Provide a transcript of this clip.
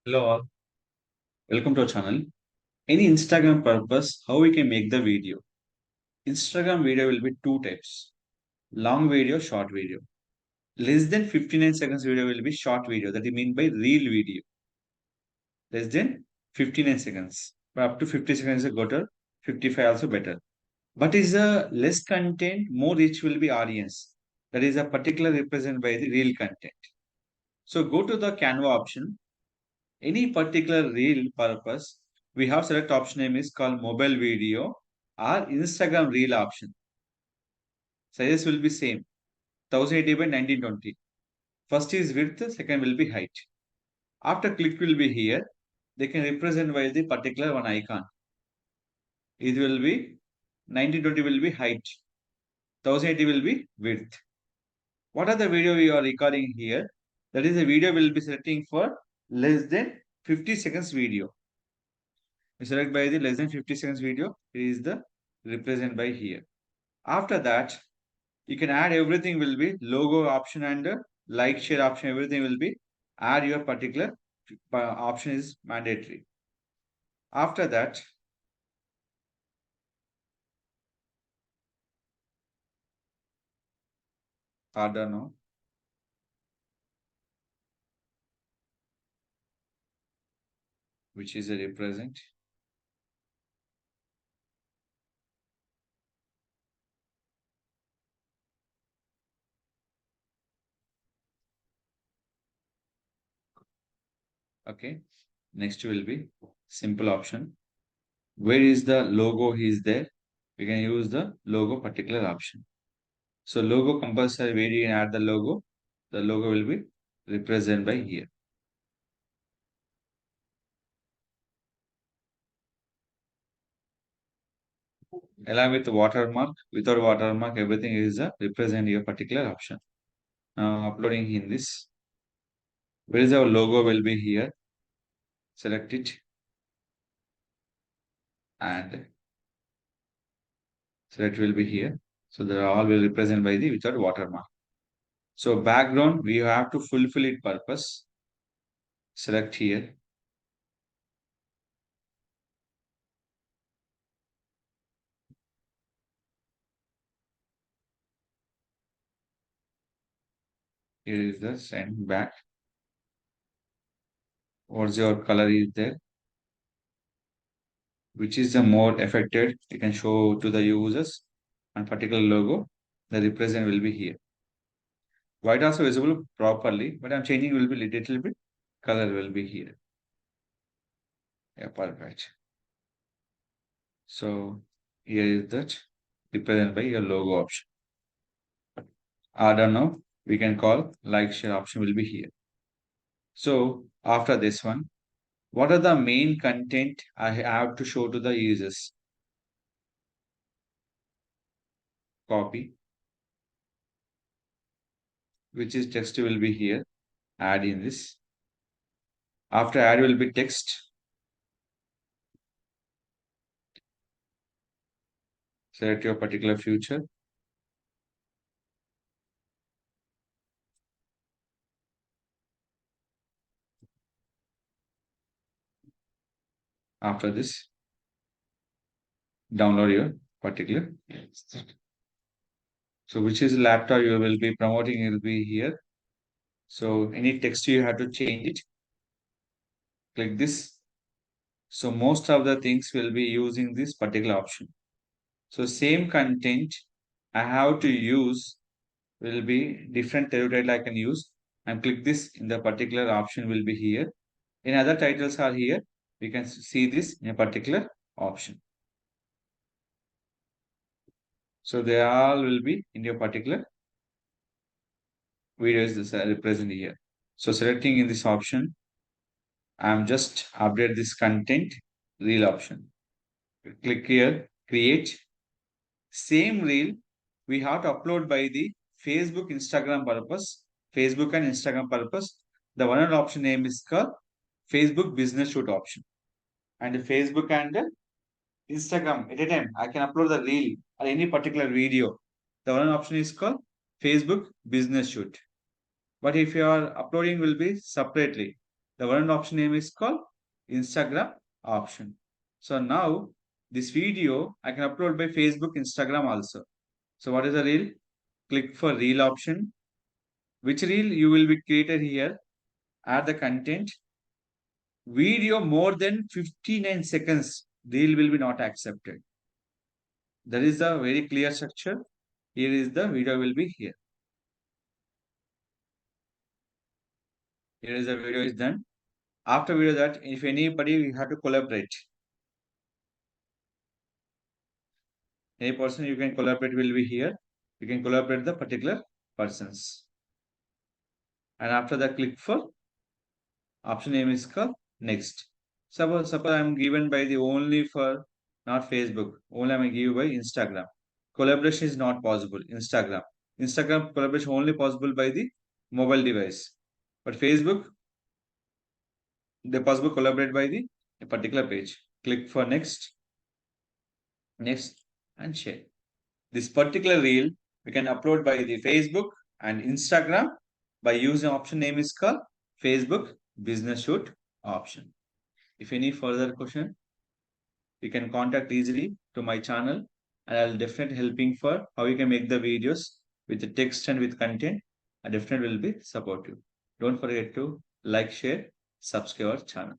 Hello all, welcome to our channel. Any Instagram purpose, how we can make the video. Instagram video will be two types. Long video, short video. Less than 59 seconds video will be short video. That is mean by real video. Less than 59 seconds. But up to 50 seconds is better. 55 also better. But is a less content, more reach will be audience. That is a particular represent by the real content. So go to the Canva option. Any particular reel purpose, we have select option name is called mobile video or Instagram reel option. Sizes will be same 1080 by 1920. First is width, second will be height. After click will be here, they can represent by the particular one icon. It will be 1920 will be height, 1080 will be width. What are the video we are recording here? That is the video will be selecting for less than 50 seconds video. We select by the less than 50 seconds video. It is the represent by here. After that, you can add everything will be logo option and like share option. Everything will be add your particular option is mandatory. After that, Cardano, which is a represent. Okay. Next will be simple option. Where is the logo is there? We can use the logo particular option. So logo compulsory where you can add the logo. The logo will be represented by here. Along with watermark, without watermark, everything is a represent your particular option. Now uploading in this. Where is our logo will be here? Select it and select will be here. So they all will represent by the without watermark. So background we have to fulfill it purpose. Select here. Here is the send back. What's your color is there? Which is the more affected? You can show to the users and particular logo. The represent will be here. White also visible properly, but I'm changing will be little bit. Color will be here. Yeah, perfect. So here is that represent by your logo option. I don't know. We can call like share option will be here. So after this one, what are the main content I have to show to the users? Copy, which is text will be here. Add in this. After add will be text. Select your particular future. After this, download your particular. So which is laptop you will be promoting will be here. So any text you have to change it. Click this. So most of the things will be using this particular option. So same content I have to use will be different title I can use and click this in the particular option will be here. In other titles are here. We can see this in a particular option. So they all will be in your particular videos this represent here. So selecting in this option, I'm just update this content reel option. Click here, create. Same reel we have to upload by the Facebook, Instagram purpose, Facebook and Instagram purpose. The one option name is called Facebook Business Shoot option. And Facebook and Instagram at a time, I can upload the reel or any particular video. The one option is called Facebook Business Shoot. But if you are uploading will be separately. The one option name is called Instagram option. So now this video I can upload by Facebook, Instagram also. So what is the reel? Click for reel option. Which reel you will be created here? Add the content. Video more than 59 seconds. Reel will be not accepted. There is a very clear structure. Here is the video will be here. Here is the video is done. After video that, if anybody you have to collaborate. Any person you can collaborate will be here. You can collaborate the particular persons. And after that, click for option name is called next. Suppose I am given by the only for not Facebook. Only I am given by Instagram. Collaboration is not possible. Instagram collaboration only possible by the mobile device. But Facebook, they possible collaborate by the a particular page. Click for next, next, and share. This particular reel we can upload by the Facebook and Instagram by using option name is called Facebook Business Shoot option. If any further question, you can contact easily to my channel and I'll definitely helping for how you can make the videos with the text and with content. I definitely will be support you. Don't forget to like, share, subscribe our channel.